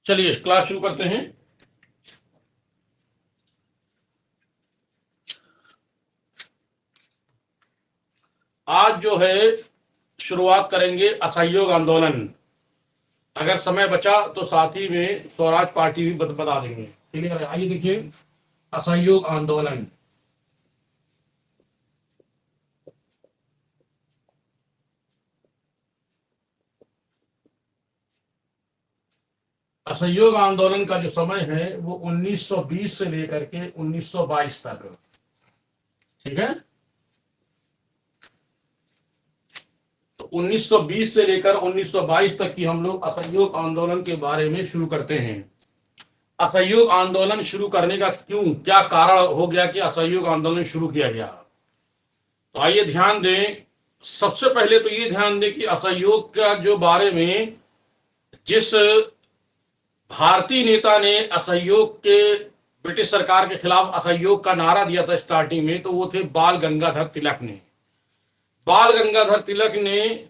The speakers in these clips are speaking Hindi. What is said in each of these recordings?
चलिए क्लास शुरू करते हैं। आज जो है शुरुआत करेंगे असहयोग आंदोलन। अगर समय बचा तो साथ ही में स्वराज पार्टी भी बता देंगे। क्लियर है? आइए देखिए, असहयोग आंदोलन। असहयोग आंदोलन का जो समय है वो 1920 से लेकर के 1922 तक। ठीक है, तो 1920 से लेकर 1922 तक की हम लोग असहयोग आंदोलन के बारे में शुरू करते हैं। असहयोग आंदोलन शुरू करने का क्या कारण हो गया कि असहयोग आंदोलन शुरू किया गया? तो आइए ध्यान दें। सबसे पहले तो ये ध्यान दें कि असहयोग का जो बारे में जिस भारतीय नेता ने असहयोग के ब्रिटिश सरकार के खिलाफ असहयोग का नारा दिया था स्टार्टिंग में, तो वो थे बाल गंगाधर तिलक ने। बाल गंगाधर तिलक ने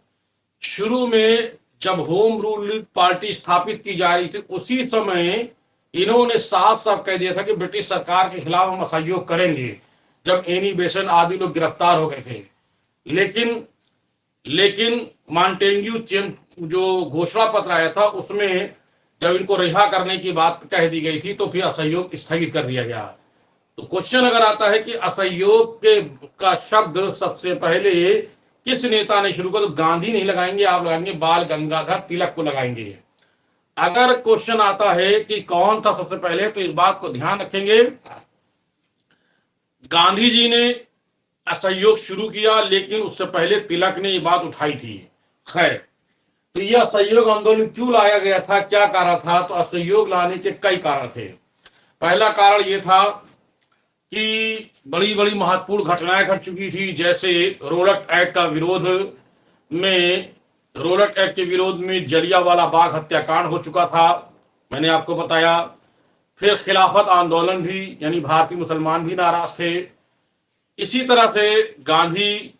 शुरू में जब होम रूल पार्टी स्थापित की जा रही थी उसी समय इन्होंने साफ साफ कह दिया था कि ब्रिटिश सरकार के खिलाफ हम असहयोग करेंगे, जब एनी बेसन आदि लोग गिरफ्तार हो गए थे। लेकिन लेकिन मांटेग्यू जो घोषणा पत्र आया था उसमें जब इनको रिहा करने की बात कह दी गई थी तो फिर असहयोग स्थगित कर दिया गया। तो क्वेश्चन अगर आता है कि असहयोग के का शब्द सबसे पहले किस नेता ने शुरू किया, तो गांधी नहीं लगाएंगे, आप लगाएंगे बाल गंगाधर तिलक को लगाएंगे। अगर क्वेश्चन आता है कि कौन था सबसे पहले, तो इस बात को ध्यान रखेंगे, गांधी जी ने असहयोग शुरू किया, लेकिन उससे पहले तिलक ने ये बात उठाई थी। खैर, तो यह असहयोग आंदोलन क्यों लाया गया था, क्या कारण था? तो असहयोग लाने के कई कारण थे। पहला कारण यह था कि बड़ी बड़ी महत्वपूर्ण घटनाएं घट चुकी थी, जैसे रोलट एक्ट का विरोध में रोलट एक्ट के विरोध में जलियांवाला बाग हत्याकांड हो चुका था, मैंने आपको बताया। फिर खिलाफत आंदोलन भी, यानी भारतीय मुसलमान भी नाराज थे। इसी तरह से गांधी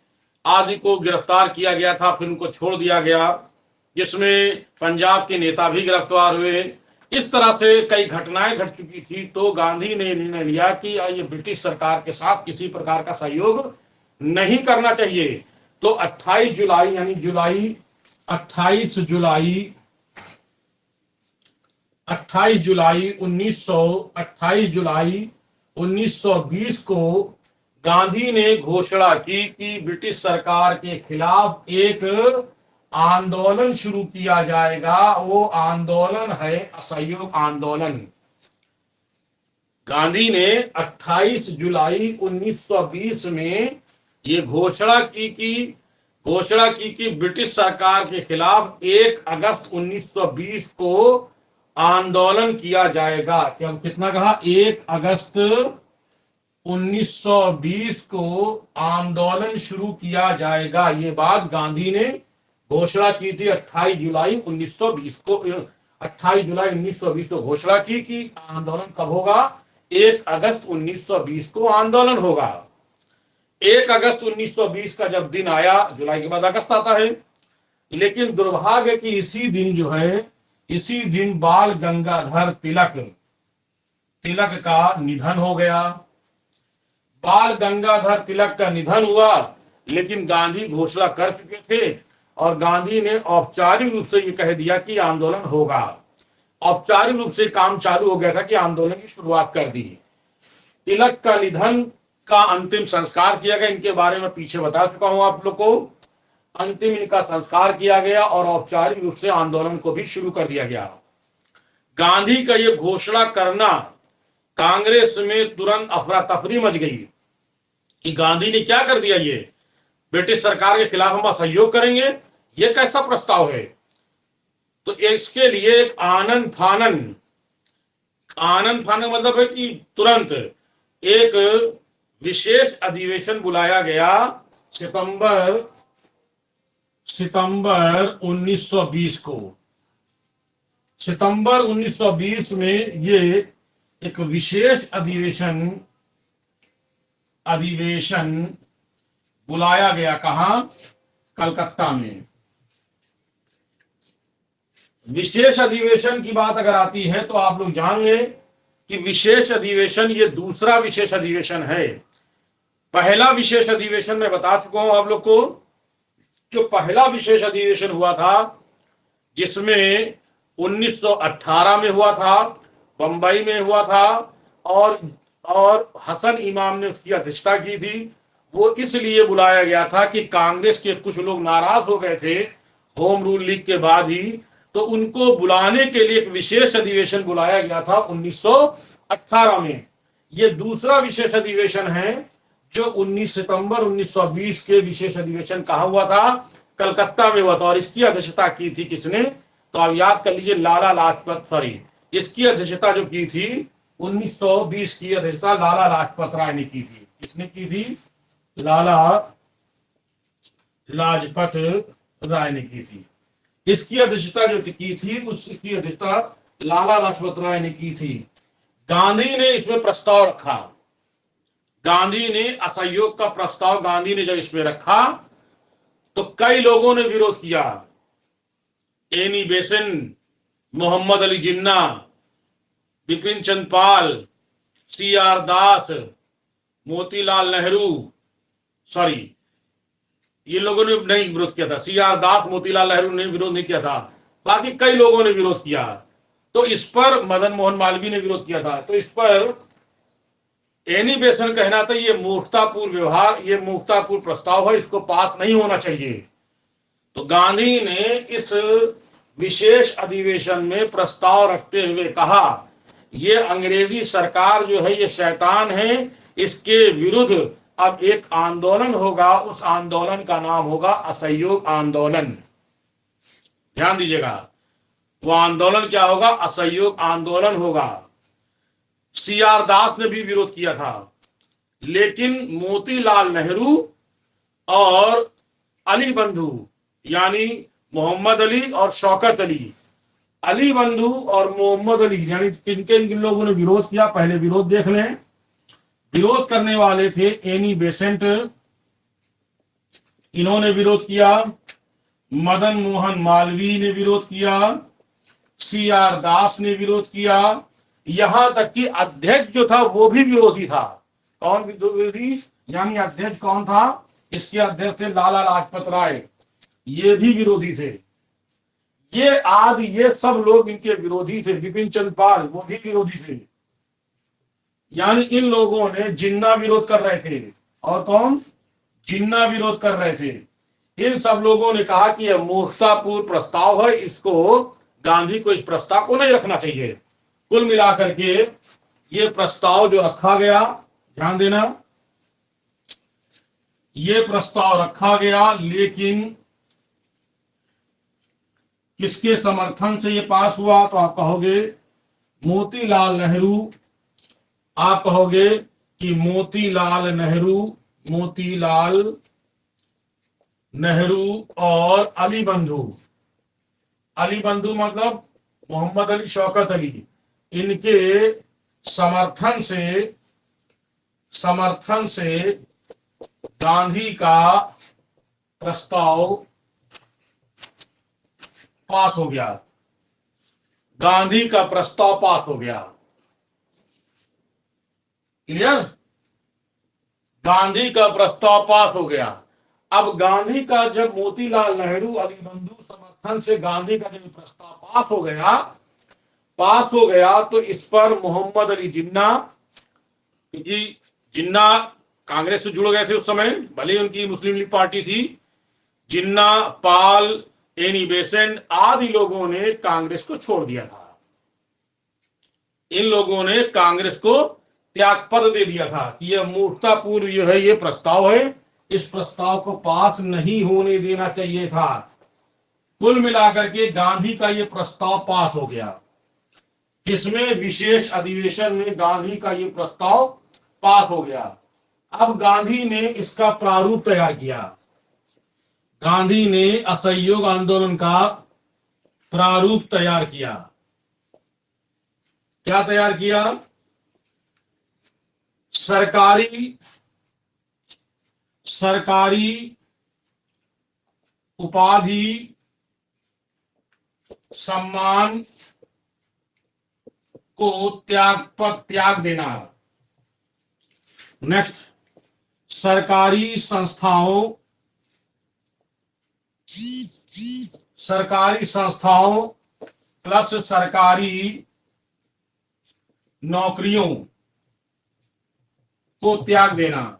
आदि को गिरफ्तार किया गया था, फिर उनको छोड़ दिया गया, जिसमें पंजाब के नेता भी गिरफ्तार हुए। इस तरह से कई घटनाएं घट चुकी थी, तो गांधी ने निर्णय लिया कि ये ब्रिटिश सरकार के साथ किसी प्रकार का सहयोग नहीं करना चाहिए। तो 28 जुलाई यानी 28 जुलाई 28 जुलाई 1920 को गांधी ने घोषणा की कि ब्रिटिश सरकार के खिलाफ एक आंदोलन शुरू किया जाएगा। वो आंदोलन है असहयोग आंदोलन। गांधी ने 28 जुलाई 1920 में ये घोषणा की कि ब्रिटिश सरकार के खिलाफ 1 अगस्त 1920 को आंदोलन किया जाएगा। क्या कितना कहा? 1 अगस्त 1920 को आंदोलन शुरू किया जाएगा। ये बात गांधी ने घोषणा की थी 28 जुलाई 1920 को। 28 जुलाई 1920 को घोषणा की कि आंदोलन कब होगा? 1 अगस्त 1920 को आंदोलन होगा। 1 अगस्त 1920 का जब दिन आया, जुलाई के बाद अगस्त आता है, लेकिन दुर्भाग्य कि इसी दिन बाल गंगाधर तिलक का निधन हो गया। बाल गंगाधर तिलक का निधन हुआ, लेकिन गांधी घोषणा कर चुके थे और गांधी ने औपचारिक रूप से ये कह दिया कि आंदोलन होगा। औपचारिक रूप से काम चालू हो गया था कि आंदोलन की शुरुआत कर दी। तिलक का निधन का अंतिम संस्कार किया गया, इनके बारे में पीछे बता चुका हूं आप लोग को। अंतिम इनका संस्कार किया गया और औपचारिक रूप से आंदोलन को भी शुरू कर दिया गया। गांधी का ये घोषणा करना, कांग्रेस में तुरंत अफरा तफरी मच गई कि गांधी ने क्या कर दिया, ये ब्रिटिश सरकार के खिलाफ हम असहयोग करेंगे, ये कैसा प्रस्ताव है? तो इसके लिए एक आनंद फानन मतलब है कि तुरंत एक विशेष अधिवेशन बुलाया गया सितंबर 1920 को। सितंबर 1920 में ये एक विशेष अधिवेशन बुलाया गया। कहां? कलकत्ता में। विशेष अधिवेशन की बात अगर आती है तो आप लोग जान लें कि विशेष अधिवेशन ये दूसरा विशेष अधिवेशन है। पहला विशेष अधिवेशन मैं बता चुका हूं आप लोग को। जो पहला विशेष अधिवेशन हुआ था जिसमें 1918 में हुआ था, बंबई में हुआ था, और हसन इमाम ने उसकी अध्यक्षता की थी। वो इसलिए बुलाया गया था कि कांग्रेस के कुछ लोग नाराज हो गए थे होम रूल लीग के बाद ही, तो उनको बुलाने के लिए एक विशेष अधिवेशन बुलाया गया था 1918 में। ये दूसरा विशेष अधिवेशन है जो 19 सितंबर 1920 के विशेष अधिवेशन कहा हुआ था, कलकत्ता में हुआ था। और इसकी अध्यक्षता की थी किसने, तो आप याद कर लीजिए, लाला लाजपत, सॉरी, इसकी अध्यक्षता जो की थी 1920 की अध्यक्षता लाला लाजपत राय ने की थी। किसने की थी, लाला लाजपत राय ने की थी। इसकी अध्यक्षता जो की थी उसकी अध्यक्षता लाला लाजपत राय ने की थी। गांधी ने इसमें प्रस्ताव रखा, गांधी ने असहयोग का प्रस्ताव गांधी ने जब इसमें रखा तो कई लोगों ने विरोध किया। Annie Besant, Mohammad Ali Jinnah, Bipin Chandra Pal, C R दास, मोतीलाल नेहरू, सॉरी, ये लोगों ने नहीं विरोध किया था। सी आर दास, मोतीलाल नेहरू ने विरोध नहीं किया था, बाकी कई लोगों ने विरोध किया। तो इस पर मदन मोहन मालवीय ने विरोध किया था। तो इस पर एनी बेसेंट कहना था ये मूर्खतापूर्ण व्यवहार, ये मूर्खतापूर्ण प्रस्ताव है, इसको पास नहीं होना चाहिए। तो गांधी ने इस विशेष अधिवेशन में प्रस्ताव रखते हुए कहा ये अंग्रेजी सरकार जो है ये शैतान है, इसके विरुद्ध अब एक आंदोलन होगा, उस आंदोलन का नाम होगा असहयोग आंदोलन। ध्यान दीजिएगा, वो आंदोलन क्या होगा, असहयोग आंदोलन होगा। सी आर दास ने भी विरोध किया था, लेकिन मोतीलाल नेहरू और अली बंधु यानी मोहम्मद अली और शौकत अली, अली बंधु और मोहम्मद अली यानी किन किन लोगों ने विरोध किया, पहले विरोध देख लें। विरोध करने वाले थे एनी बेसेंट, इन्होंने विरोध किया। मदन मोहन मालवीय ने विरोध किया, सी आर दास ने विरोध किया, यहां तक कि अध्यक्ष जो था वो भी विरोधी था। कौन विरोधी, यानी अध्यक्ष कौन था, इसके अध्यक्ष थे लाला लाजपत राय, ये भी विरोधी थे। ये सब लोग इनके विरोधी थे। बिपिन चंद्र पाल वो भी विरोधी थे। यानी इन लोगों ने जिन्ना विरोध कर रहे थे, और कौन, जिन्ना विरोध कर रहे थे। इन सब लोगों ने कहा कि यह मूर्खतापूर्ण प्रस्ताव है, इसको गांधी को इस प्रस्ताव को नहीं रखना चाहिए। कुल मिलाकर के ये प्रस्ताव जो रखा गया, ध्यान देना, ये प्रस्ताव रखा गया, लेकिन किसके समर्थन से ये पास हुआ, तो आप कहोगे मोतीलाल नेहरू, आप कहोगे कि मोतीलाल नेहरू और अली बंधु, अली बंधु मतलब मोहम्मद अली, शौकत अली, इनके समर्थन से गांधी का प्रस्ताव पास हो गया, गांधी का प्रस्ताव पास हो गया। क्लियर, गांधी का प्रस्ताव पास हो गया। अब गांधी का जब मोतीलाल नेहरू अली बंधु समर्थन से गांधी का जब प्रस्ताव पास हो गया तो इस पर मोहम्मद अली जिन्ना, क्योंकि जिन्ना कांग्रेस से जुड़ गए थे उस समय, भले उनकी मुस्लिम लीग पार्टी थी, जिन्ना, पाल, एनी बेसेंट आदि लोगों ने कांग्रेस को छोड़ दिया था। इन लोगों ने कांग्रेस को त्यागपत्र दे दिया था कि यह मूर्खतापूर्ण जो है ये प्रस्ताव है, इस प्रस्ताव को पास नहीं होने देना चाहिए था। कुल मिलाकर के गांधी का ये प्रस्ताव पास हो गया। जिसमें विशेष अधिवेशन में गांधी का ये प्रस्ताव पास हो गया। अब गांधी ने इसका प्रारूप तैयार किया, गांधी ने असहयोग आंदोलन का प्रारूप तैयार किया। क्या तैयार किया, सरकारी उपाधि सम्मान को त्याग देना। नेक्स्ट, सरकारी संस्थाओं प्लस सरकारी नौकरियों को त्याग देना।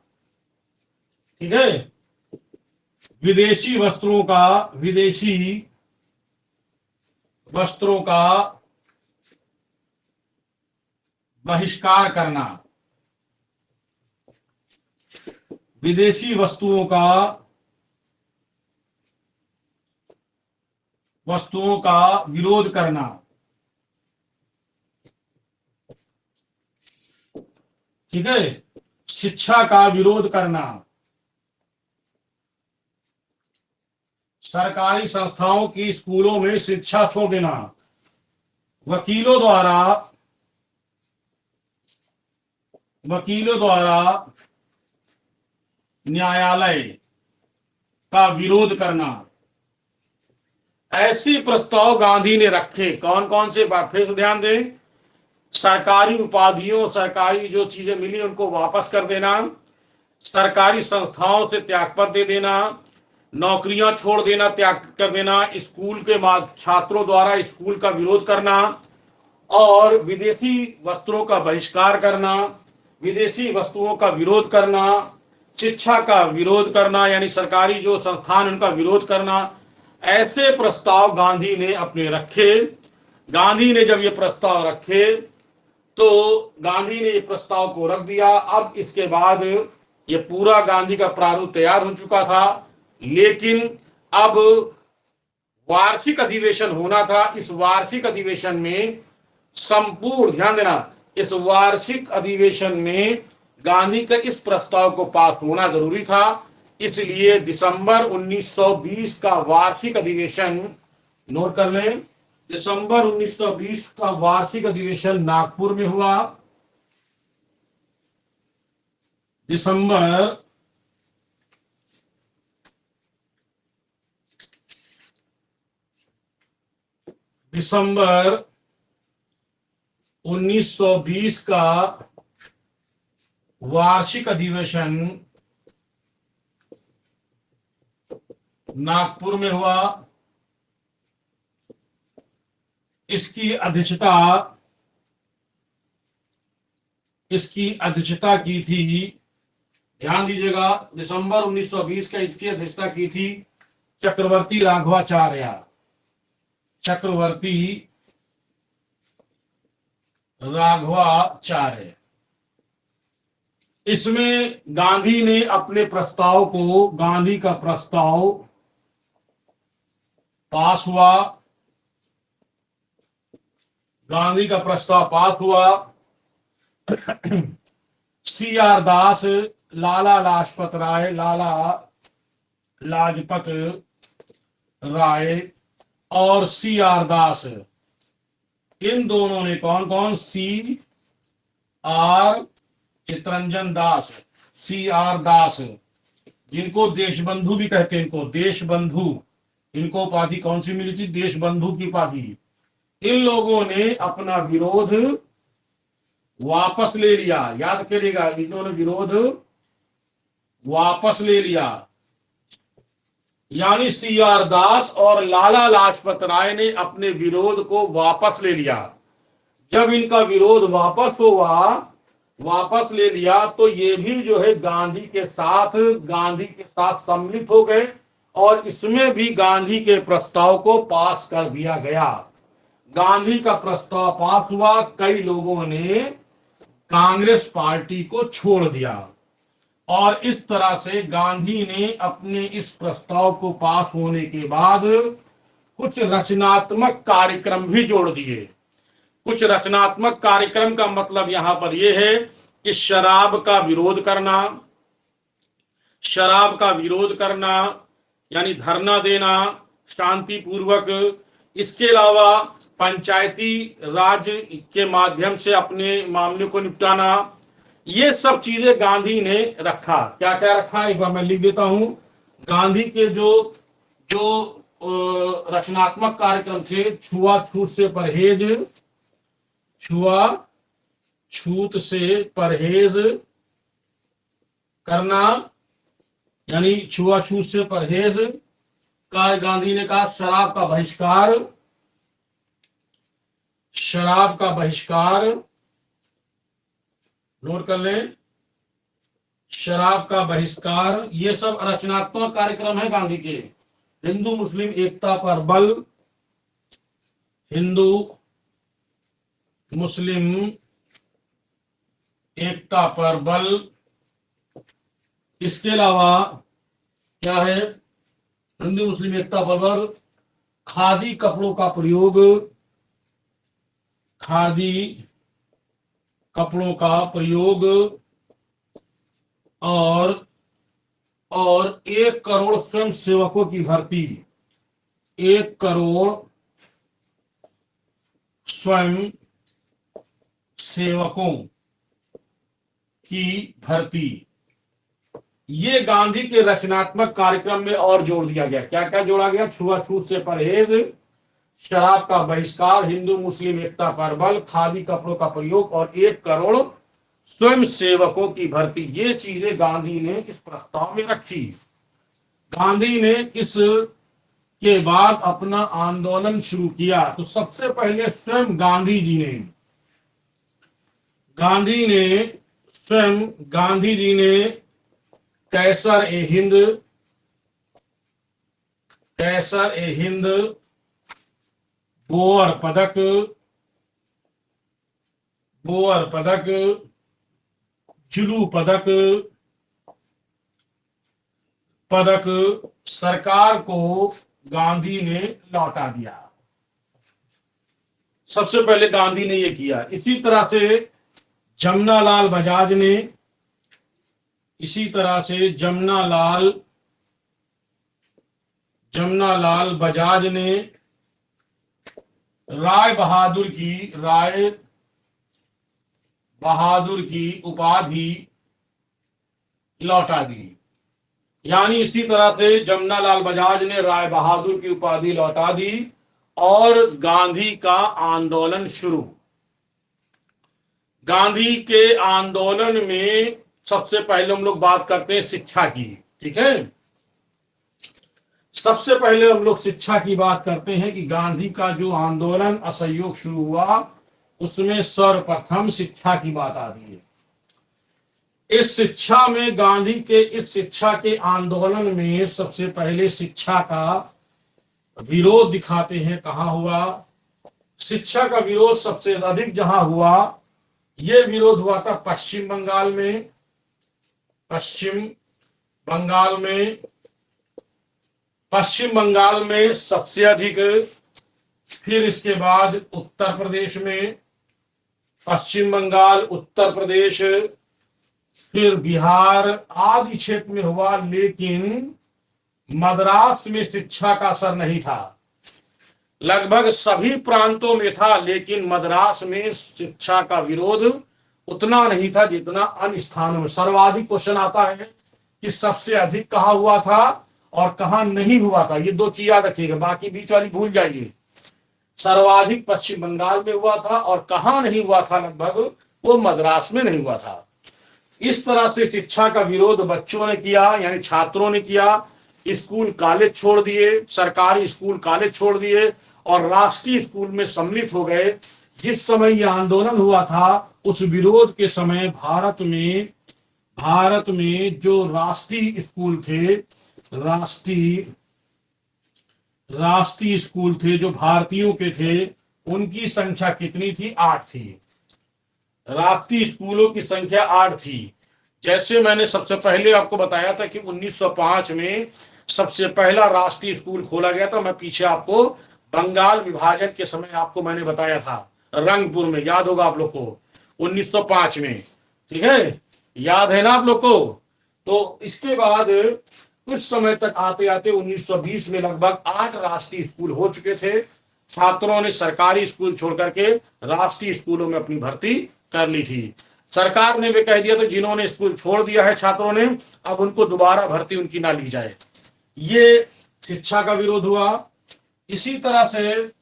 ठीक है। विदेशी वस्त्रों का बहिष्कार करना। विदेशी वस्तुओं का विरोध करना। ठीक है। शिक्षा का विरोध करना। सरकारी संस्थाओं की स्कूलों में शिक्षा छोड़ देना। वकीलों द्वारा न्यायालय का विरोध करना। ऐसी प्रस्ताव गांधी ने रखे। कौन कौन से? फिर से ध्यान दें। सरकारी उपाधियों, सरकारी जो चीजें मिली उनको वापस कर देना, सरकारी संस्थाओं से त्यागपत्र दे देना, नौकरियां छोड़ देना, त्याग कर देना, स्कूल के छात्रों द्वारा स्कूल का विरोध करना और विदेशी वस्त्रों का बहिष्कार करना, विदेशी वस्तुओं का विरोध करना, शिक्षा का विरोध करना, यानी सरकारी जो संस्थान उनका विरोध करना। ऐसे प्रस्ताव गांधी ने अपने रखे। गांधी ने जब ये प्रस्ताव रखे तो गांधी ने ये प्रस्ताव को रख दिया। अब इसके बाद ये पूरा गांधी का प्रारूप तैयार हो चुका था, लेकिन अब वार्षिक अधिवेशन होना था। इस वार्षिक अधिवेशन में संपूर्ण, ध्यान देना, इस वार्षिक अधिवेशन में गांधी का इस प्रस्ताव को पास होना जरूरी था। इसलिए दिसंबर 1920 का वार्षिक अधिवेशन, नोट कर लें, दिसंबर 1920 का वार्षिक अधिवेशन नागपुर में हुआ। दिसंबर 1920 का वार्षिक अधिवेशन नागपुर में हुआ। इसकी अध्यक्षता की थी, ध्यान दीजिएगा, दिसंबर 1920 का इसकी अध्यक्षता की थी चक्रवर्ती राघवाचार्य। इसमें गांधी ने अपने प्रस्ताव को, गांधी का प्रस्ताव पास हुआ। गांधी का प्रस्ताव पास हुआ। C.R. दास, लाला लाजपत राय और C.R. दास, इन दोनों ने, कौन? C.R. चितरंजन दास, C.R. दास, जिनको देशबंधु भी कहते हैं, इनको उपाधि कौन सी मिली थी? देशबंधु की उपाधि। इन लोगों ने अपना विरोध वापस ले लिया। याद करिएगा, इन्होंने विरोध वापस ले लिया। यानी C.R. दास और लाला लाजपत राय ने अपने विरोध को वापस ले लिया। जब इनका विरोध वापस ले लिया तो ये भी जो है गांधी के साथ सम्मिलित हो गए और इसमें भी गांधी के प्रस्ताव को पास कर दिया गया। गांधी का प्रस्ताव पास हुआ। कई लोगों ने कांग्रेस पार्टी को छोड़ दिया और इस तरह से गांधी ने अपने इस प्रस्ताव को पास होने के बाद कुछ रचनात्मक कार्यक्रम भी जोड़ दिए। कुछ रचनात्मक कार्यक्रम का मतलब यहां पर यह है कि शराब का विरोध करना, यानी धरना देना शांतिपूर्वक। इसके अलावा पंचायती राज के माध्यम से अपने मामले को निपटाना, ये सब चीजें गांधी ने रखा। क्या क्या रखा, एक बार मैं लिख देता हूं। गांधी के जो रचनात्मक कार्यक्रम थे, छुआछूत से परहेज, छुआछूत से परहेज करना, यानी छुआछूत से परहेज का गांधी ने कहा। शराब का बहिष्कार, शराब का बहिष्कार, नोट कर लें, शराब का बहिष्कार, ये सब रचनात्मक कार्यक्रम है गांधी के। हिंदू मुस्लिम एकता पर बल, हिंदू मुस्लिम एकता पर बल। इसके अलावा क्या है, हिंदू मुस्लिम एकता पर बल, खादी कपड़ों का प्रयोग, खादी कपड़ों का प्रयोग, और 1 करोड़ स्वयं सेवकों की भर्ती, 1 करोड़ स्वयं सेवकों की भर्ती। ये गांधी के रचनात्मक कार्यक्रम में और जोड़ दिया गया। क्या क्या जोड़ा गया? छुआछूत से परहेज, शराब का बहिष्कार, हिंदू मुस्लिम एकता पर बल, खादी कपड़ों का प्रयोग और 1 करोड़ स्वयं सेवकों की भर्ती। ये चीजें गांधी ने इस प्रस्ताव में रखी। गांधी ने इस के बाद अपना आंदोलन शुरू किया। तो सबसे पहले स्वयं गांधी जी ने कैसर ए हिंद, बोअर पदक, जुलू पदक सरकार को गांधी ने लौटा दिया। सबसे पहले गांधी ने यह किया। इसी तरह से जमनालाल बजाज ने राय बहादुर की उपाधि लौटा दी। यानी इसी तरह से जमनालाल बजाज ने राय बहादुर की उपाधि लौटा दी और गांधी का आंदोलन शुरू। गांधी के आंदोलन में सबसे पहले हम लोग बात करते हैं शिक्षा की। ठीक है, सबसे पहले हम लोग शिक्षा की बात करते हैं कि गांधी का जो आंदोलन असहयोग शुरू हुआ उसमें सर्वप्रथम शिक्षा की बात आती है। इस शिक्षा में गांधी के इस शिक्षा के आंदोलन में सबसे पहले शिक्षा का विरोध दिखाते हैं। कहां हुआ शिक्षा का विरोध? सबसे अधिक जहां हुआ, यह विरोध हुआ था पश्चिम बंगाल में सबसे अधिक, फिर इसके बाद उत्तर प्रदेश में, पश्चिम बंगाल, उत्तर प्रदेश, फिर बिहार आदि क्षेत्र में हुआ। लेकिन मद्रास में शिक्षा का असर नहीं था। लगभग सभी प्रांतों में था, लेकिन मद्रास में शिक्षा का विरोध उतना नहीं था जितना अन्य स्थानों में। सर्वाधिक क्वेश्चन आता है कि सबसे अधिक कहां हुआ था और कहां नहीं हुआ था। ये 2 चीज याद रखिएगा, बाकी बीच वाली भूल जाइए। सर्वाधिक पश्चिम बंगाल में हुआ था और कहां नहीं हुआ था, लगभग वो मद्रास में नहीं हुआ था। इस तरह से शिक्षा का विरोध बच्चों ने किया, यानी छात्रों ने किया। स्कूल कॉलेज छोड़ दिए, सरकारी स्कूल कॉलेज छोड़ दिए और राष्ट्रीय स्कूल में सम्मिलित हो गए। जिस समय यह आंदोलन हुआ था उस विरोध के समय भारत में जो राष्ट्रीय स्कूल थे जो भारतीयों के थे, उनकी संख्या कितनी थी? 8 थी। राष्ट्रीय स्कूलों की संख्या 8 थी। जैसे मैंने सबसे पहले आपको बताया था कि 1905 में सबसे पहला राष्ट्रीय स्कूल खोला गया था। मैं पीछे आपको बंगाल विभाजन के समय आपको मैंने बताया था, रंगपुर में, याद होगा आप लोग को, 1905 में। ठीक है, याद है ना आप लोग को? तो इसके बाद कुछ समय तक आते आते 1920 में लगभग 8 राष्ट्रीय स्कूल हो चुके थे। छात्रों ने सरकारी स्कूल छोड़ करके राष्ट्रीय स्कूलों में अपनी भर्ती कर ली थी। सरकार ने भी कह दिया था जिन्होंने स्कूल छोड़ दिया है छात्रों ने, अब उनको दोबारा भर्ती उनकी ना ली जाए। ये शिक्षा का विरोध हुआ। इसी तरह से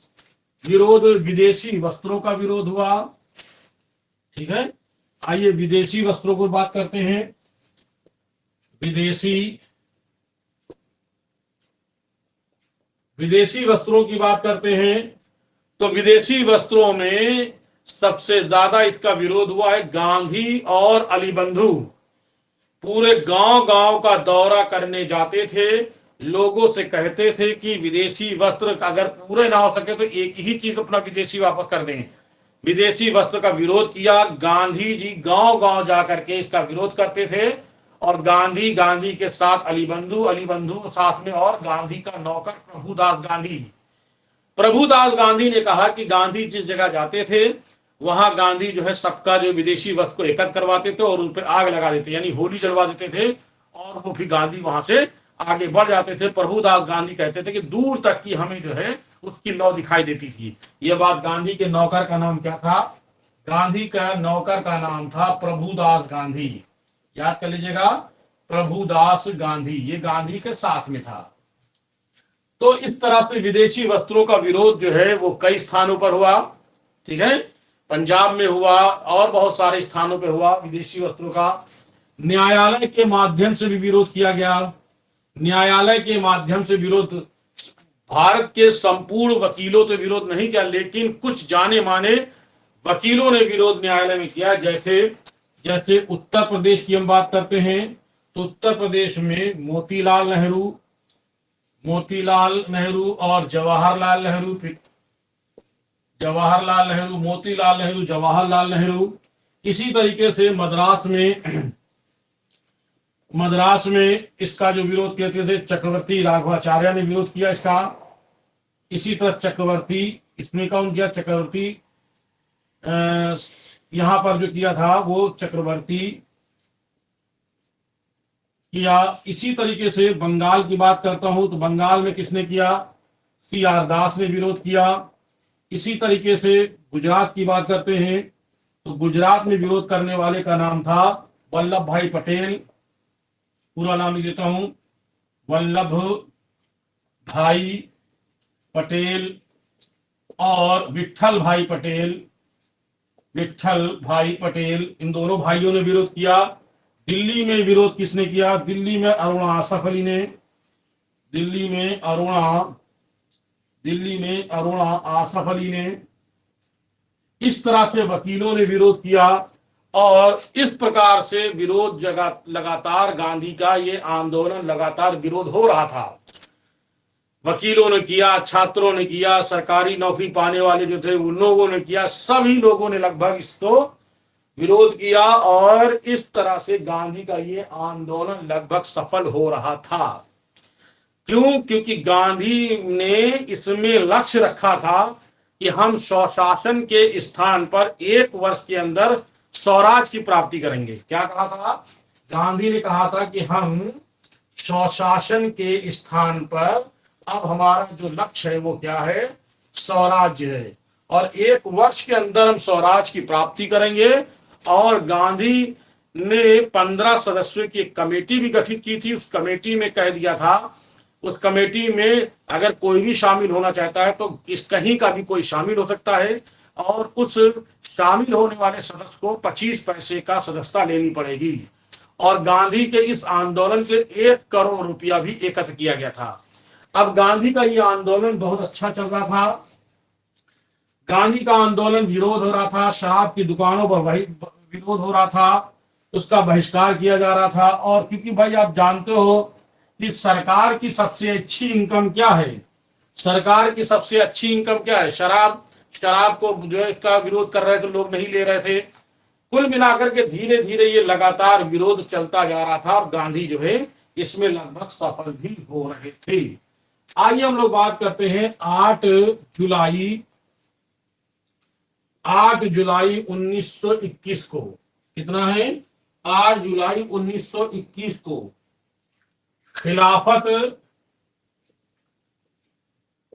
विरोध विदेशी वस्त्रों का विरोध हुआ। ठीक है, आइए विदेशी वस्त्रों पर बात करते हैं। विदेशी विदेशी वस्त्रों की बात करते हैं तो विदेशी वस्त्रों में सबसे ज्यादा इसका विरोध हुआ है गांधी और अली बंधु। पूरे गांव गांव का दौरा करने जाते थे, लोगों से कहते थे कि विदेशी वस्त्र अगर पूरे ना हो सके तो एक ही चीज अपना विदेशी वापस कर दें। विदेशी वस्त्र का विरोध किया। गांधी जी गांव गांव जाकर के इसका विरोध करते थे और गांधी के साथ अली बंधु साथ में और गांधी का नौकर प्रभुदास गांधी ने कहा कि गांधी जिस जगह जाते थे वहां गांधी जो है सबका जो विदेशी वस्त्र को एकत्र करवाते थे और उन पर आग लगा देते, यानी होली जलवा देते थे और वो फिर गांधी वहां से आगे बढ़ जाते थे। प्रभुदास गांधी कहते थे कि दूर तक की हमें जो है उसकी लौ दिखाई देती थी। यह बात गांधी के नौकर का नाम क्या था? गांधी का नौकर का नाम था प्रभुदास गांधी। याद कर लीजिएगा, प्रभुदास गांधी, ये गांधी के साथ में था। तो इस तरह से विदेशी वस्त्रों का विरोध जो है वो कई स्थानों पर हुआ। ठीक है, पंजाब में हुआ और बहुत सारे स्थानों पर हुआ विदेशी वस्त्रों का। न्यायालय के माध्यम से भी विरोध किया गया। न्यायालय के माध्यम से विरोध, भारत के संपूर्ण वकीलों ने विरोध नहीं किया, लेकिन कुछ जाने माने वकीलों ने विरोध न्यायालय में किया। जैसे जैसे उत्तर प्रदेश की हम बात करते हैं तो उत्तर प्रदेश में मोतीलाल नेहरू और जवाहरलाल नेहरू, जवाहरलाल नेहरू। इसी तरीके से मद्रास में इसका जो विरोध करते थे चक्रवर्ती राघवाचार्य ने विरोध किया इसका। इसी तरह चक्रवर्ती, इसमें कौन किया? चक्रवर्ती यहां पर जो किया था वो चक्रवर्ती किया। इसी तरीके से बंगाल की बात करता हूं तो बंगाल में किसने किया? CR दास ने विरोध किया। इसी तरीके से गुजरात की बात करते हैं तो गुजरात में विरोध करने वाले का नाम था वल्लभ भाई पटेल। पूरा नाम लिख देता हूं, वल्लभ भाई पटेल और विट्ठल भाई पटेल, इन दोनों भाइयों ने विरोध किया। दिल्ली में विरोध किसने किया? दिल्ली में अरुणा आसफ अली ने, दिल्ली में अरुणा आसफ अली ने। इस तरह से वकीलों ने विरोध किया और इस प्रकार से विरोध लगातार गांधी का ये आंदोलन लगातार विरोध हो रहा था। वकीलों ने किया, छात्रों ने किया, सरकारी नौकरी पाने वाले जो थे उन लोगों ने किया, सभी लोगों ने लगभग इसको विरोध किया और इस तरह से गांधी का ये आंदोलन लगभग सफल हो रहा था। क्यों? क्योंकि गांधी ने इसमें लक्ष्य रखा था कि हम स्वशासन के स्थान पर 1 वर्ष के अंदर स्वराज की प्राप्ति करेंगे। क्या कहा था? गांधी ने कहा था कि हम स्वशासन के स्थान पर अब हमारा जो लक्ष्य है वो क्या है? स्वराज्य है और 1 वर्ष के अंदर हम स्वराज की प्राप्ति करेंगे। और गांधी ने 15 सदस्यों की एक कमेटी भी गठित की थी। उस कमेटी में कह दिया था, उस कमेटी में अगर कोई भी शामिल होना चाहता है तो कहीं का भी कोई शामिल हो सकता है और उस शामिल होने वाले सदस्य को 25 पैसे का सदस्यता लेनी पड़ेगी। और गांधी के इस आंदोलन से 1 करोड़ रुपया भी एकत्र किया गया था। अब गांधी का यह आंदोलन बहुत अच्छा चल रहा था। गांधी का आंदोलन विरोध हो रहा था, शराब की दुकानों पर विरोध हो रहा था, उसका बहिष्कार किया जा रहा था। और क्योंकि भाई आप जानते हो कि सरकार की सबसे अच्छी इनकम क्या है? सरकार की सबसे अच्छी इनकम क्या है? शराब को जो है इसका विरोध कर रहे थे लोग, नहीं ले रहे थे। कुल मिलाकर के धीरे धीरे ये लगातार विरोध चलता जा रहा था और गांधी जो है इसमें लगभग सफल भी हो रहे थे। आइए हम लोग बात करते हैं 8 जुलाई 1921 को। कितना है? 8 जुलाई 1921 को खिलाफत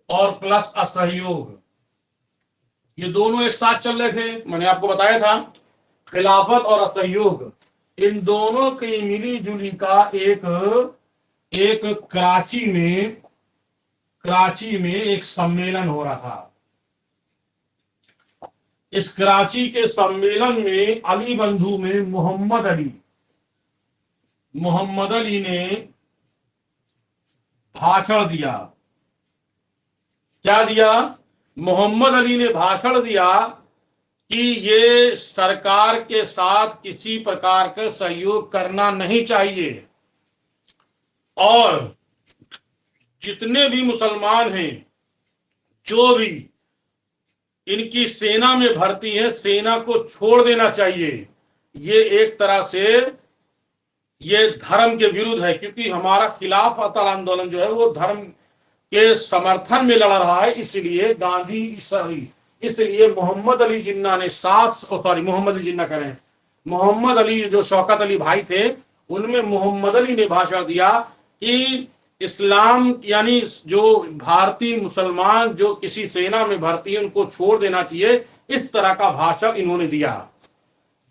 और प्लस असहयोग, ये दोनों एक साथ चल रहे थे। मैंने आपको बताया था खिलाफत और असहयोग, इन दोनों की मिली जुली का एक कराची कराची में एक सम्मेलन हो रहा था। इस कराची के सम्मेलन में अली बंधु में मोहम्मद अली ने भाषण दिया। क्या दिया? मोहम्मद अली ने भाषण दिया कि ये सरकार के साथ किसी प्रकार का सहयोग करना नहीं चाहिए और जितने भी मुसलमान हैं, जो भी इनकी सेना में भर्ती है, सेना को छोड़ देना चाहिए। ये एक तरह से ये धर्म के विरुद्ध है, क्योंकि हमारा खिलाफत आंदोलन जो है वो धर्म के समर्थन में लड़ रहा है। इसलिए इसलिए मोहम्मद अली जिन्ना ने मोहम्मद अली जिन्ना करें, मोहम्मद अली जो शौकत अली भाई थे, उनमें मोहम्मद अली ने भाषण दिया कि इस्लाम यानी जो भारतीय मुसलमान जो किसी सेना में भर्ती है उनको छोड़ देना चाहिए। इस तरह का भाषण इन्होंने दिया।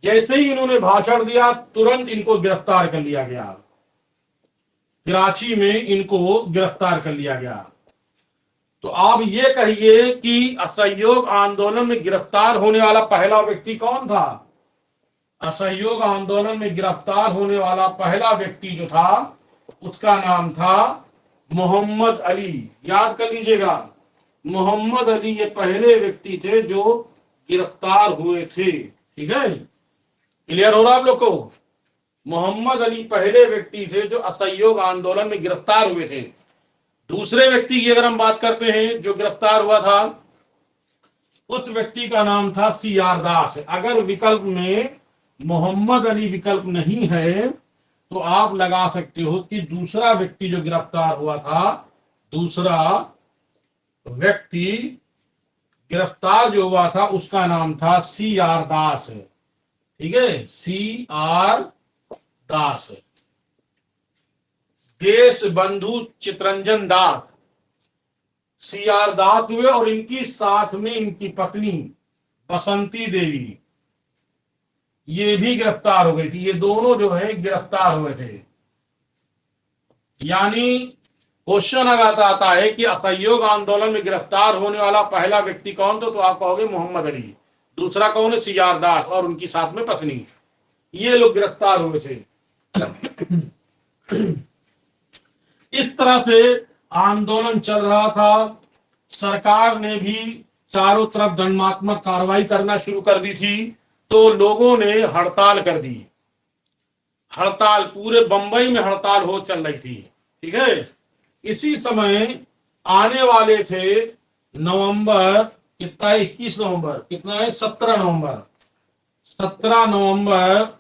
जैसे ही इन्होंने भाषण दिया, तुरंत इनको गिरफ्तार कर लिया गया। कराची में इनको गिरफ्तार कर लिया गया। तो आप ये कहिए कि असहयोग आंदोलन में गिरफ्तार होने वाला पहला व्यक्ति कौन था? असहयोग आंदोलन में गिरफ्तार होने वाला पहला व्यक्ति जो था उसका नाम था मोहम्मद अली। याद कर लीजिएगा, मोहम्मद अली ये पहले व्यक्ति थे जो गिरफ्तार हुए थे। ठीक है, क्लियर हो रहा आप लोग को? मोहम्मद अली पहले व्यक्ति थे जो असहयोग आंदोलन में गिरफ्तार हुए थे। दूसरे व्यक्ति की अगर हम बात करते हैं जो गिरफ्तार हुआ था, उस व्यक्ति का नाम था सीआर दास। अगर विकल्प में मोहम्मद अली विकल्प नहीं है तो आप लगा सकते हो कि दूसरा व्यक्ति जो गिरफ्तार हुआ था, दूसरा व्यक्ति गिरफ्तार जो हुआ था उसका नाम था सीआर दास। ठीक है, सीआर दास। देश बंधु चितरंजन दास सीआर दास हुए और इनकी साथ में इनकी पत्नी बसंती देवी ये भी गिरफ्तार हो गई थी। ये दोनों जो है गिरफ्तार हुए थे। यानी क्वेश्चन अगर आता है कि असहयोग आंदोलन में गिरफ्तार होने वाला पहला व्यक्ति कौन था, तो आप कहोगे मोहम्मद अली। दूसरा कौन है? सीआर दास और उनकी साथ में पत्नी। ये लोग गिरफ्तार हुए थे। इस तरह से आंदोलन चल रहा था। सरकार ने भी चारों तरफ दंडात्मक कार्रवाई करना शुरू कर दी थी, तो लोगों ने हड़ताल कर दी। हड़ताल पूरे बंबई में हड़ताल हो चल रही थी। ठीक है, इसी समय आने वाले थे नवंबर कितना है? 21 नवंबर। कितना है? 17 नवंबर। 17 नवंबर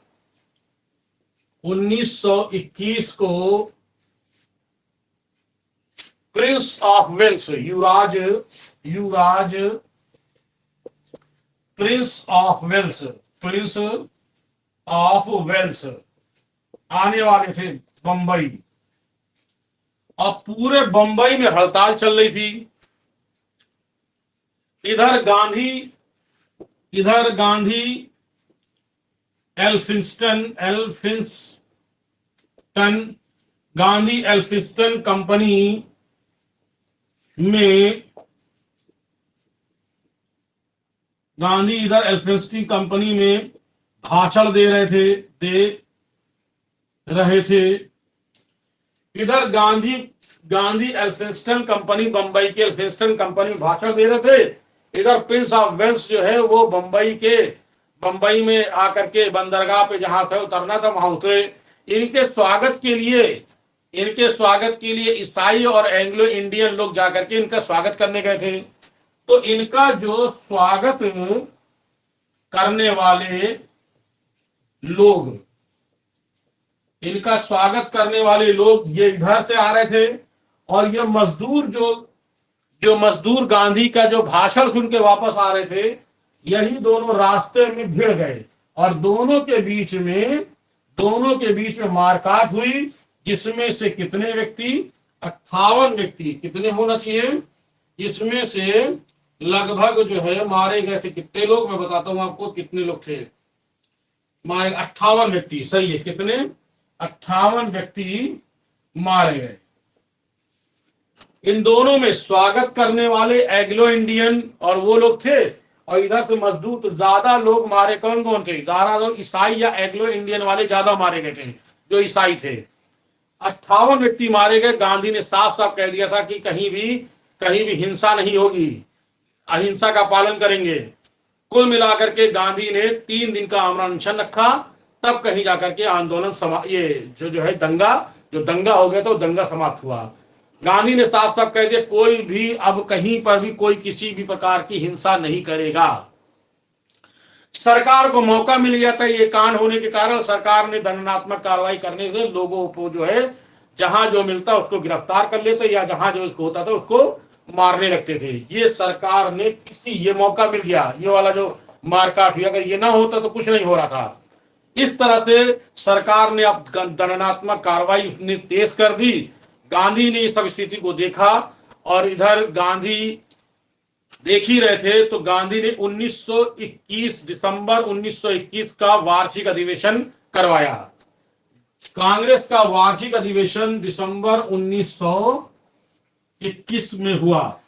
1921 को प्रिंस ऑफ वेल्स, युवराज प्रिंस ऑफ वेल्स आने वाले थे बंबई, और पूरे बंबई में हड़ताल चल रही थी। इधर गांधी एल्फिंस्टन कंपनी में भाषण दे रहे थे। इधर गांधी एल्फिंस्टन कंपनी, बंबई के एल्फिंस्टन कंपनी में भाषण दे रहे थे। इधर प्रिंस ऑफ वेल्स जो है वो बंबई में आकर के बंदरगाह पे जहां था उतरना था, वहां उतरे। इनके स्वागत के लिए ईसाई और एंग्लो इंडियन लोग जाकर के इनका स्वागत करने गए थे। तो इनका जो स्वागत करने वाले लोग ये इधर से आ रहे थे, और ये मजदूर जो मजदूर गांधी का जो भाषण सुन के वापस आ रहे थे, यही दोनों रास्ते में भिड़ गए और दोनों के बीच में मारकाट हुई, जिसमें से कितने व्यक्ति? 58 व्यक्ति। कितने होना चाहिए? इसमें से लगभग जो है मारे गए थे कितने लोग? मैं बताता हूं आपको कितने लोग थे मारे। 58 व्यक्ति। सही है, कितने? 58 व्यक्ति मारे गए। इन दोनों में स्वागत करने वाले एग्लो इंडियन और वो लोग थे, और इधर से मजदूर। तो ज्यादा लोग मारे कौन कौन थे? ज्यादा लोग ईसाई या एग्लो इंडियन वाले ज्यादा मारे गए थे, जो ईसाई थे। 58 व्यक्ति मारे गए। गांधी ने साफ साफ कह दिया था कि कहीं भी हिंसा नहीं होगी, अहिंसा का पालन करेंगे। कुल मिलाकर के गांधी ने 3 दिन का आमरण अनशन रखा, तब कहीं जाकर के आंदोलन ये जो है दंगा हो गया, तो दंगा समाप्त हुआ। गांधी ने साफ साफ कह दिया कोई भी अब कहीं पर भी कोई किसी भी प्रकार की हिंसा नहीं करेगा। सरकार को मौका मिल गया था, ये कांड होने के कारण सरकार ने दंडात्मक कार्रवाई करने से लोगों को जो है जहां जो मिलता उसको गिरफ्तार कर लेते, या जहां जो उसको होता था उसको मारने लगते थे। ये सरकार ने ये मौका मिल गया, ये वाला जो मारकाट हुई, अगर ये ना होता तो कुछ नहीं हो रहा था। इस तरह से सरकार ने अब दंडात्मक कार्रवाई उसने तेज कर दी। गांधी ने इस सब स्थिति को देखा, और इधर गांधी देख ही रहे थे, तो गांधी ने 1921 दिसंबर 1921 का वार्षिक अधिवेशन करवाया। कांग्रेस का वार्षिक अधिवेशन दिसंबर 1921 में हुआ।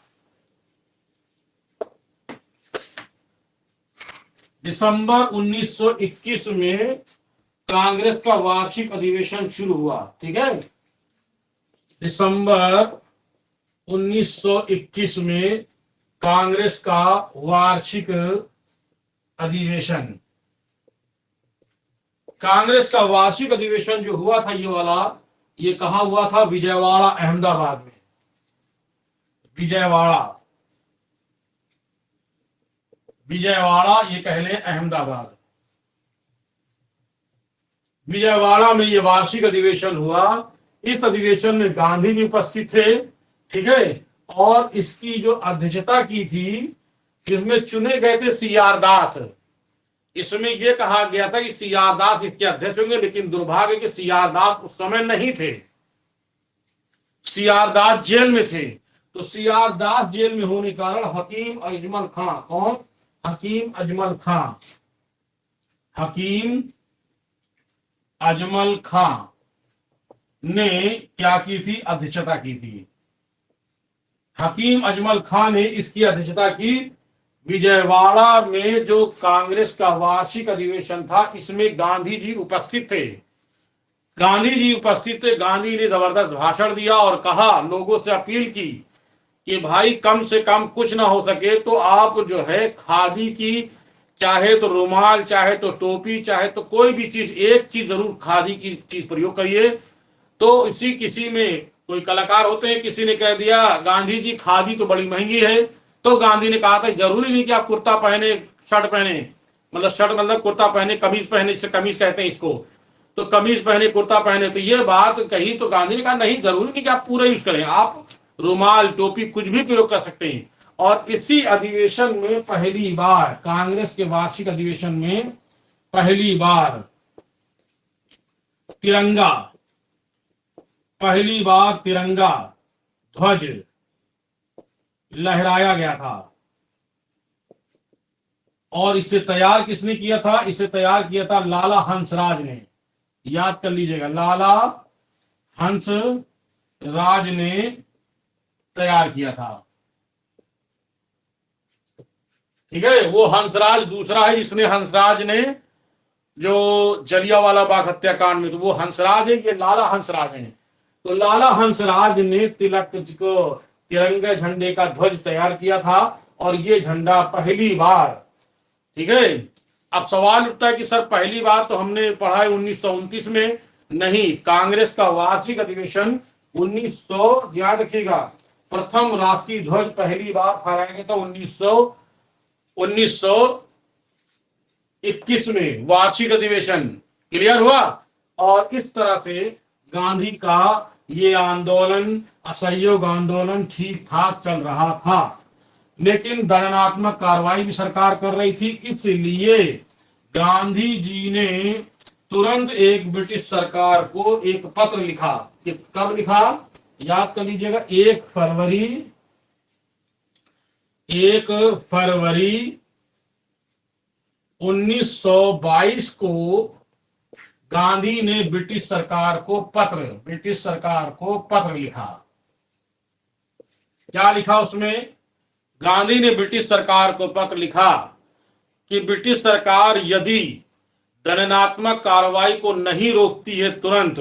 दिसंबर 1921 में कांग्रेस का वार्षिक अधिवेशन शुरू हुआ। ठीक है, दिसंबर 1921 में कांग्रेस का वार्षिक अधिवेशन। कांग्रेस का वार्षिक अधिवेशन जो हुआ था ये वाला, ये कहां हुआ था? विजयवाड़ा, अहमदाबाद में। विजयवाड़ा ये कह लें अहमदाबाद। विजयवाड़ा में ये वार्षिक अधिवेशन हुआ। इस अधिवेशन में गांधी भी उपस्थित थे। ठीक है, और इसकी जो अध्यक्षता की थी, इसमें चुने गए थे सीआर दास। इसमें यह कहा गया था कि सीआर दास इसके अध्यक्ष होंगे, लेकिन दुर्भाग्य कि सीआर दास उस समय नहीं थे। सीआर दास जेल में थे। तो सीआर दास जेल में होने के कारण हकीम अजमल खां, कौन? हकीम अजमल खां। हकीम अजमल खां ने क्या की थी? अध्यक्षता की थी। हकीम अजमल खां ने इसकी अध्यक्षता की। विजयवाड़ा में जो कांग्रेस का वार्षिक अधिवेशन था, इसमें गांधी जी उपस्थित थे। गांधी ने जबरदस्त भाषण दिया और कहा, लोगों से अपील की कि भाई कम से कम कुछ ना हो सके तो आप जो है खादी की, चाहे तो रुमाल, चाहे तो टोपी, चाहे तो कोई भी चीज, एक चीज जरूर खादी की चीज प्रयोग करिए। तो इसी किसी में कोई कलाकार होते हैं, किसी ने कह दिया गांधी जी खादी तो बड़ी महंगी है। तो गांधी ने कहा था जरूरी नहीं कि आप कुर्ता पहने, शर्ट पहने, मतलब शर्ट मतलब कुर्ता पहने, कमीज पहने, इससे कमीज कहते हैं इसको, तो कमीज पहने, कुर्ता पहने। तो ये बात कही तो गांधी ने कहा नहीं, जरूरी नहीं कि आप पूरा यूज करें, आप रुमाल, टोपी कुछ भी प्रयोग कर सकते हैं। और इसी अधिवेशन में पहली बार, कांग्रेस के वार्षिक अधिवेशन में पहली बार तिरंगा ध्वज लहराया गया था। और इसे तैयार किसने किया था? इसे तैयार किया था लाला हंसराज ने। याद कर लीजिएगा, लाला हंसराज ने तैयार किया था। ठीक है, वो हंसराज दूसरा है, इसने हंसराज ने जो जलियांवाला बाग हत्याकांड में, तो वो हंसराज है, ये लाला हंसराज है। तो लाला हंसराज ने तिलक को तिरंगे झंडे का ध्वज तैयार किया था, और ये झंडा पहली बार, ठीक है। अब सवाल उठता है कि सर पहली बार तो हमने पढ़ा है 1929 में, नहीं, कांग्रेस का वार्षिक अधिवेशन 1900, याद रखिएगा, प्रथम राष्ट्रीय ध्वज पहली बार फहराया गया था 1921 में, वार्षिक अधिवेशन। क्लियर हुआ? और इस तरह से गांधी का ये आंदोलन, असहयोग आंदोलन ठीक ठाक चल रहा था, लेकिन दंडात्मक कार्रवाई भी सरकार कर रही थी। इसलिए गांधी जी ने तुरंत एक ब्रिटिश सरकार को एक पत्र लिखा। कब लिखा? याद कर लीजिएगा, 1 फरवरी 1922 को गांधी ने ब्रिटिश सरकार को पत्र लिखा। क्या लिखा उसमें? गांधी ने ब्रिटिश सरकार को पत्र लिखा कि ब्रिटिश सरकार यदि दंडात्मक कार्रवाई को नहीं रोकती है तुरंत,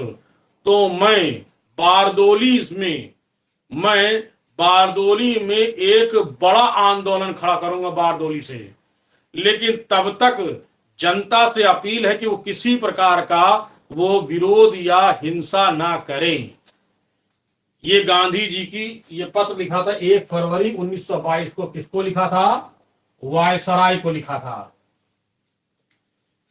तो मैं बारदोली में एक बड़ा आंदोलन खड़ा करूंगा बारदोली से। लेकिन तब तक जनता से अपील है कि वो किसी प्रकार का वो विरोध या हिंसा ना करें। ये गांधी जी की ये पत्र लिखा था 1 फरवरी 1922 को। किसको लिखा था? वायसराय को लिखा था।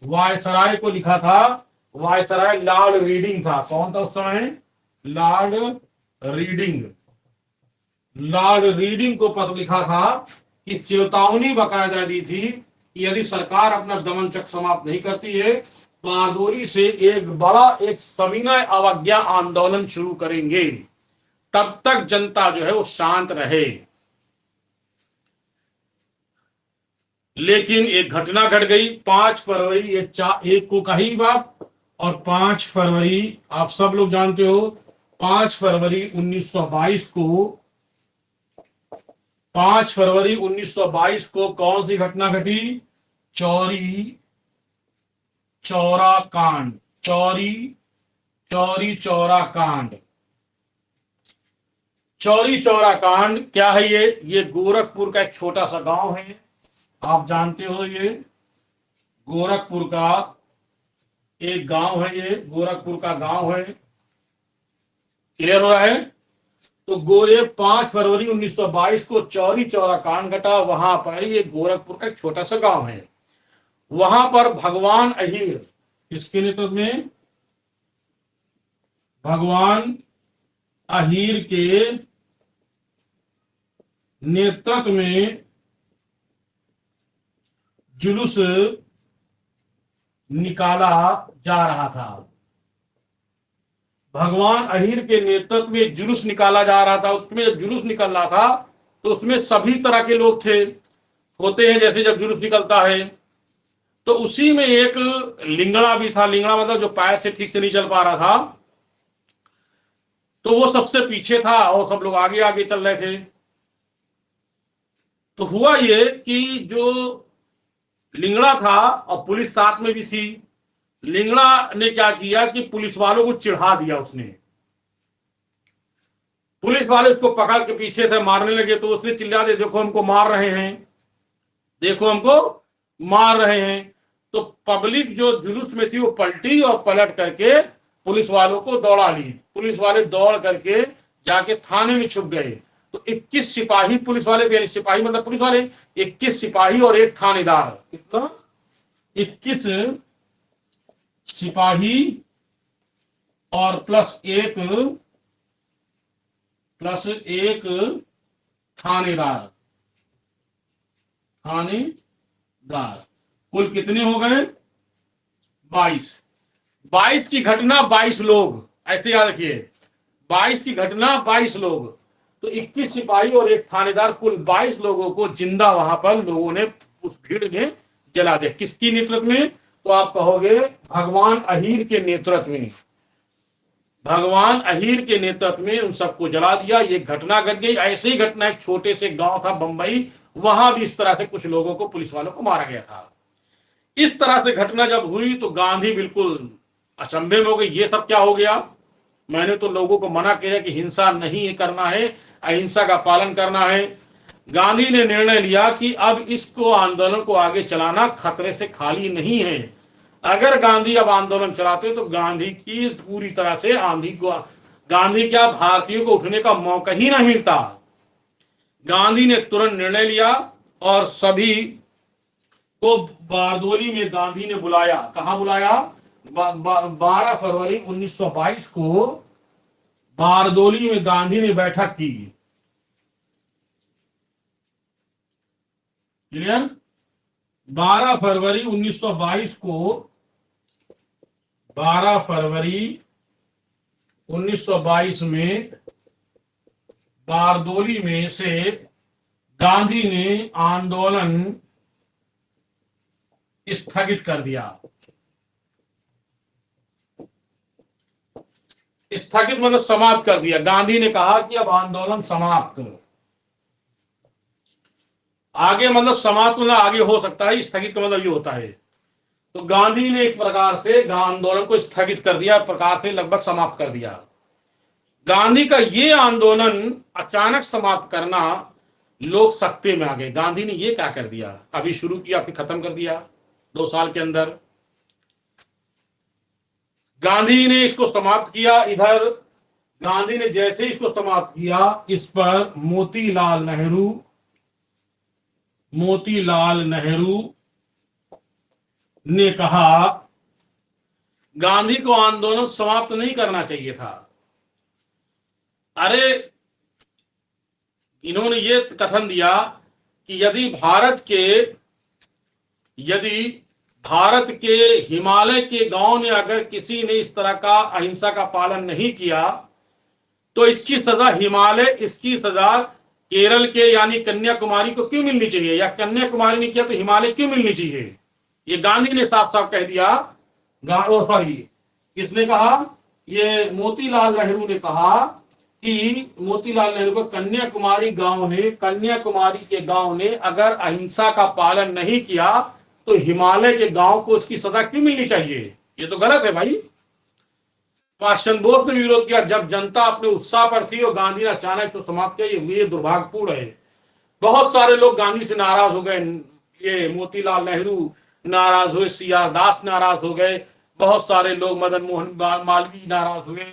वायसराय को लिखा था। वायसराय लॉर्ड रीडिंग था। कौन था उस समय? Lord reading. लॉर्ड रीडिंग को पत्र लिखा था कि चेतावनी बकायदा दी थी कि यदि सरकार अपना दमन चक्र समाप्त नहीं करती है, बारदोली से एक सविनय अवज्ञा आंदोलन शुरू करेंगे, तब तक जनता जो है वो शांत रहे। लेकिन एक घटना घट गई 5 फरवरी, ये 1 को कही बात, और 5 फरवरी आप सब लोग जानते हो, 5 फरवरी 1922 को 5 फरवरी 1922 को कौन सी घटना घटी? चौरी चौरा कांड। चौरी चौरा कांड। चौरी चौरा कांड क्या है? ये गोरखपुर का एक छोटा सा गांव है। आप जानते हो ये गोरखपुर का एक गांव है। ये गोरखपुर का गांव है। क्लियर हो रहा है? तो गोरे 5 फरवरी 1922 को चौरी चौरा कांड घटा। वहां पर ये गोरखपुर का एक छोटा सा गांव है। वहां पर भगवान अहीर, किसके नेतृत्व में? भगवान अहीर के नेतृत्व में जुलूस निकाला जा रहा था। भगवान अहीर के नेतृत्व में जुलूस निकाला जा रहा था। उसमें जब जुलूस निकल रहा था तो उसमें सभी तरह के लोग थे, होते हैं जैसे जब जुलूस निकलता है। तो उसी में एक लिंगड़ा भी था। लिंगड़ा मतलब जो पैर से ठीक से नहीं चल पा रहा था, तो वो सबसे पीछे था और सब लोग आगे आगे चल रहे थे। तो हुआ ये कि जो लिंगड़ा था और पुलिस साथ में भी थी, लिंगड़ा ने क्या किया कि पुलिस वालों को चिढ़ा दिया उसने। पुलिस वाले उसको पकड़ के पीछे से मारने लगे, तो उसने चिल्ला दिया, देखो हमको मार रहे हैं, देखो हमको मार रहे हैं। तो पब्लिक जो जुलूस में थी वो पलटी और पलट करके पुलिस वालों को दौड़ा ली। पुलिस वाले दौड़ करके जाके थाने में छुप गए। तो 21 सिपाही पुलिस वाले थे, सिपाही मतलब पुलिस वाले, 21 सिपाही और एक थानेदार। कितना? 21 सिपाही और प्लस एक थानेदार। कुल कितने हो गए? 22। 22 की घटना 22 लोग, ऐसे याद रखिए। 22 की घटना 22 लोग। तो 21 सिपाही और एक थानेदार, कुल 22 लोगों को जिंदा वहां पर लोगों ने उस भीड़ में जला दिया। किसकी नेतृत्व में? तो आप कहोगे भगवान अहीर के नेतृत्व में। भगवान अहीर के नेतृत्व में उन सबको जला दिया। ये घटना घट गई। ऐसी घटना एक छोटे से गांव था बंबई, वहां भी इस तरह से कुछ लोगों को, पुलिस वालों को मारा गया था। इस तरह से घटना जब हुई तो गांधी बिल्कुल अचंभे में हो गए, ये सब क्या हो गया? मैंने तो लोगों को मना किया कि हिंसा नहीं करना है, अहिंसा का पालन करना है। गांधी ने निर्णय लिया कि अब इसको आंदोलन को आगे चलाना खतरे से खाली नहीं है। अगर गांधी अब आंदोलन चलाते तो गांधी की पूरी तरह से गांधी क्या, भारतीयों को उठने का मौका ही नहीं मिलता। गांधी ने तुरंत निर्णय लिया और सभी को बारदोली में गांधी ने बुलाया। कहां बुलाया? 12 फरवरी 1922 को बारदोली में गांधी ने बैठक की। क्लियर? 12 फरवरी 1922 को 12 फरवरी 1922 में बारदोली में से गांधी ने आंदोलन स्थगित कर दिया। स्थगित मतलब समाप्त कर दिया। गांधी ने कहा कि अब आंदोलन समाप्त। आगे मतलब समाप्त मतलब आगे हो सकता है, स्थगित का मतलब ये होता है। तो गांधी ने एक प्रकार से आंदोलन को स्थगित कर दिया, प्रकार से लगभग समाप्त कर दिया। गांधी का ये आंदोलन अचानक समाप्त करना, लोग सत्ते में आ गए। गांधी ने ये क्या कर दिया, अभी शुरू किया फिर खत्म कर दिया 2 साल के अंदर। गांधी ने इसको समाप्त किया। इधर गांधी ने जैसे इसको समाप्त किया, इस पर मोतीलाल नेहरू ने कहा गांधी को आंदोलन समाप्त नहीं करना चाहिए था। अरे इन्होंने ये कथन दिया कि यदि भारत के हिमालय के गांव में अगर किसी ने इस तरह का अहिंसा का पालन नहीं किया तो इसकी सजा केरल के यानी कन्याकुमारी को क्यों मिलनी चाहिए, या कन्याकुमारी ने किया तो हिमालय क्यों मिलनी चाहिए। ये गांधी ने साफ साफ कह दिया। सॉरी, किसने कहा, ये मोतीलाल नेहरू ने कहा कि मोतीलाल नेहरू को कन्याकुमारी के गांव ने अगर अहिंसा का पालन नहीं किया तो हिमालय के गांव को उसकी सजा क्यों मिलनी चाहिए। ये तो गलत है भाई। सुभाष चंद्र बोस ने विरोध किया। जब जनता अपने उत्साह पर थी और गांधी ने अचानक इसको समाप्त किया, ये दुर्भाग्यपूर्ण है। बहुत सारे लोग गांधी से नाराज हो गए। ये मोतीलाल नेहरू नाराज हुए, सी.आर. दास नाराज हो गए, बहुत सारे लोग, मदन मोहन मालवीय नाराज हुए,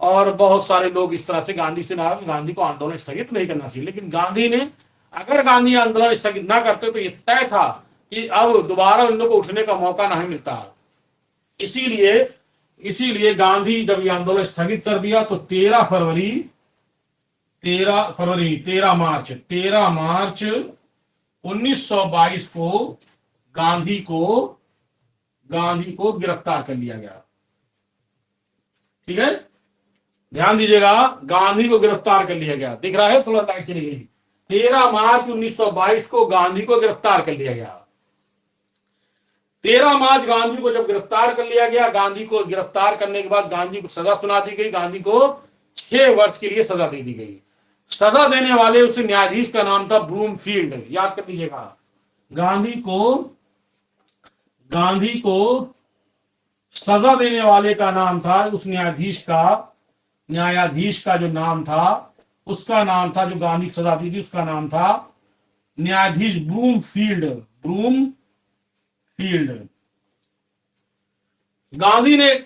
और बहुत सारे लोग इस तरह से गांधी से नाराज। गांधी को आंदोलन स्थगित नहीं करना चाहिए, लेकिन अगर गांधी आंदोलन स्थगित ना करते तो ये तय था कि अब दोबारा उन लोगों को उठने का मौका नहीं मिलता। इसीलिए गांधी जब ये आंदोलन स्थगित कर दिया तो 13 मार्च 1922 को गांधी को गिरफ्तार कर लिया गया। ठीक है, ध्यान दीजिएगा, गांधी को गिरफ्तार कर लिया गया। दिख रहा है, थोड़ा लाइट चली गई। 13 मार्च 1922 को गांधी को गिरफ्तार कर लिया गया। 13 मार्च गांधी को जब गिरफ्तार कर लिया गया, गांधी को गिरफ्तार करने के बाद गांधी को सजा सुना दी गई। गांधी को 6 वर्ष के लिए सजा दे दी गई। सजा देने वाले उस न्यायाधीश का नाम था ब्रूमफील्ड, याद कर लीजिएगा। गांधी को सजा देने वाले का नाम था, उस न्यायाधीश का जो नाम था, उसका नाम था, जो गांधी की सजा दी थी उसका नाम था न्यायाधीश ब्रूमफील्ड।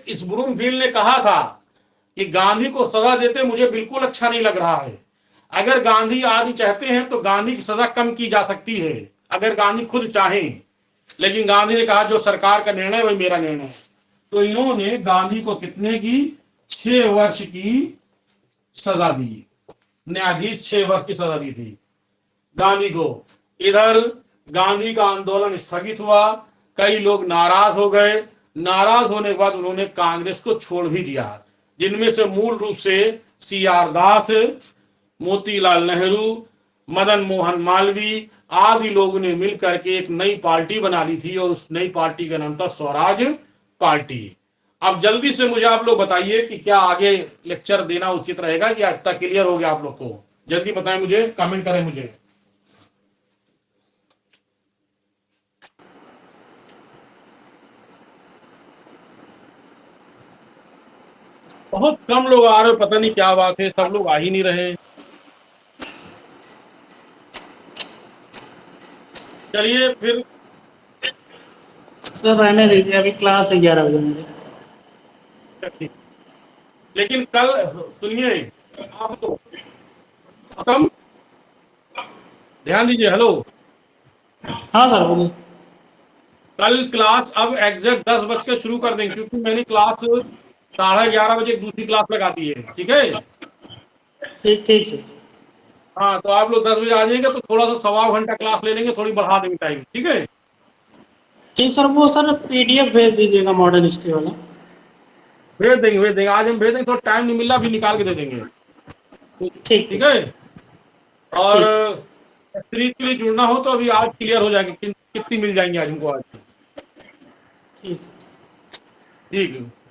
इस ब्रूमफील्ड ने कहा था कि गांधी को सजा देते मुझे बिल्कुल अच्छा नहीं लग रहा है। अगर गांधी आदि चाहते हैं तो गांधी की सजा कम की जा सकती है, अगर गांधी खुद चाहें। लेकिन गांधी ने कहा जो सरकार का निर्णय वही मेरा निर्णय है। तो इन्होंने गांधी को कितने की 6 वर्ष की सजा दी। न्यायाधीश 6 वर्ष की सजा दी थी गांधी को। इधर गांधी का आंदोलन स्थगित हुआ, कई लोग नाराज हो गए। नाराज होने के बाद उन्होंने कांग्रेस को छोड़ भी दिया, जिनमें से मूल रूप से सी.आर. दास, मोतीलाल नेहरू, मदन मोहन मालवीय आदि लोगों ने मिलकर के एक नई पार्टी बना ली थी, और उस नई पार्टी का नाम था स्वराज पार्टी। अब जल्दी से मुझे आप लोग बताइए कि क्या आगे लेक्चर देना उचित रहेगा कि आज तक क्लियर हो गया आप लोग को। जल्दी बताएं मुझे, कमेंट करें मुझे। बहुत कम लोग आ रहे, पता नहीं क्या बात है, सब लोग आ ही नहीं रहे। चलिए फिर, सर रहने दीजिए, अभी क्लास है 11 बजे मेरी। लेकिन कल सुनिए आप लोग, खत्म, ध्यान दीजिए। हेलो, हाँ सर बोलिए। कल क्लास अब एग्जैक्ट 10 बज के शुरू कर देंगे, क्योंकि मैंने क्लास 11:30 बजे दूसरी क्लास लगा दी है। ठीक है, ठीक ठीक सर। हाँ, तो आप लोग 10 बजे आ जाएंगे तो थोड़ा सा 1.25 घंटा क्लास ले लेंगे, थोड़ी बढ़ा देंगे टाइम। ठीक है, ठीक सर, वो सर PDF भेज दीजिएगा मॉडर्न हिस्ट्री वाला। भेज देंगे आज हम भेज देंगे, थोड़ा टाइम नहीं मिल रहा, अभी निकाल के दे देंगे। ठीक ठीक ठीक है, और ठीक। सीरीज के लिए जुड़ना हो तो अभी आज क्लियर हो जाएगी, कितनी मिल जाएंगी आज हमको आज। ठीक। ठीक है।